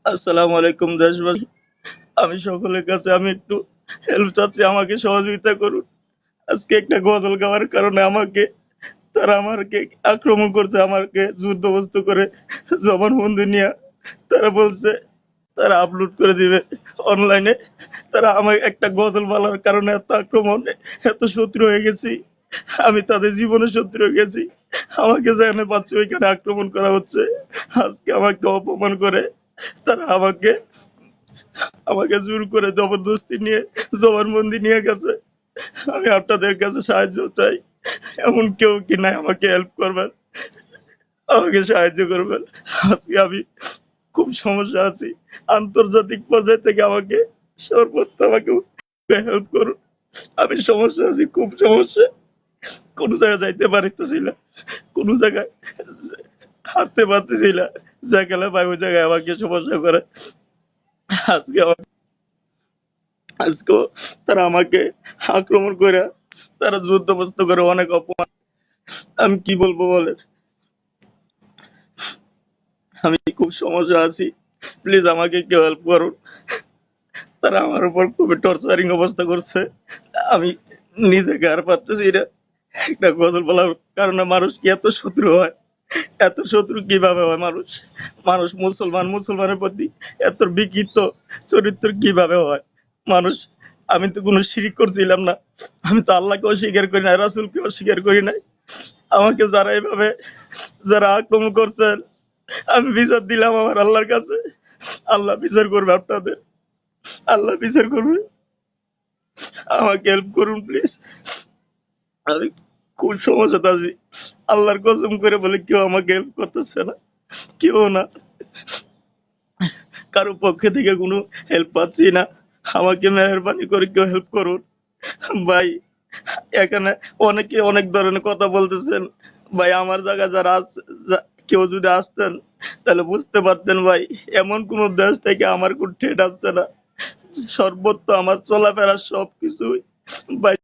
আসসালামু আলাইকুম দেশবাসী। আমি সকলের কাছে আমি একটু হেল্প চাচ্ছি, আমাকে সহযোগিতা করুন। আজকে একটা গজল গাওয়ার কারণে তারা আমাকে আক্রমণ করছে, আমাকে যুদ্ধবস্তু করে জবানবন্দি নিয়ে তারা বলছে তারা আপলোড করে দিবে অনলাইনে। তারা আমার একটা গজল বলার কারণে এত আক্রমণ, এত শত্রু হয়ে গেছি। আমি তাদের জীবনে শত্রু হয়ে গেছি। আমাকে যেখানে পাচ্ছি ওইখানে আক্রমণ করা হচ্ছে। আজকে আমাকে অপমান করে তারা আমাকে জোর করে জবরদস্তি নিয়ে জবানবন্দি নিয়ে গেছে। আমি আপনাদের কাছে সাহায্য চাই। এমন কেউ কি নাই আমাকে হেল্প করবেন, আমাকে সাহায্য করবেন। আজকে আমি খুব সমস্যা আছি। আন্তর্জাতিক পর্যায়ে থেকে আমাকে সর্বোচ্চ আমাকে হেল্প করুন। আমি সমস্যা আছি, খুব সমস্যা। কোনো জায়গায় যাইতে পারতেছি না, কোনো জায়গায় হাঁটতে পারতেছি না। যেখানে পাই ওই জায়গায় আমাকে সমস্যা করে। আজকে আজকেও তারা আমাকে আক্রমণ করে, তারা যুদ্ধবস্ত করে অনেক অপমান। আমি কি বলবো বলে, আমি খুব সমস্যা আছি। প্লিজ আমাকে কেউ হেল্প করুন। তারা আমার উপর খুবই টর্চারিং অবস্থা করছে। আমি নিজেকে আর পারতেছি না। একটা গজল বলার কারণে মানুষ কি এত শত্রু হয়? এত শত্রু কিভাবে হয় মানুষ? মানুষ মুসলমানের প্রতি এত বিকৃত চরিত্র কিভাবে হয় মানুষ? আমি তো কোনো শিরিক করছিলাম না। আমি তো আল্লাহকে অস্বীকার করি না, রাসূলকে অস্বীকার করি নাই। আমাকে যারা এভাবে যারা আক্রমণ করছেন, আমি বিচার দিলাম আমার আল্লাহর কাছে। আল্লাহ বিচার করবে আপনাদের, আল্লাহ বিচার করবে। আমাকে হেল্প করুন প্লিজ। আমি খুব সমস্যাতে আছি। আল্লাহর কসম করে বলে কেউ আমাকে হেল্প করতেছে না, কেউ না। কারো পক্ষে থেকে কোনো হেল্প পাচ্ছি না। আমাকে মেহরবানি করে কেউ হেল্প করুন ভাই। এখানে অনেকে অনেক ধরনের কথা বলতেছেন ভাই। আমার জায়গায় যারা কেউ যদি আসতেন তাহলে বুঝতে পারতেন ভাই। এমন কোন দেশ থেকে আমার কোন ঠেট আসছে না। সর্বত্র আমার চলাফেরা সবকিছু ভাই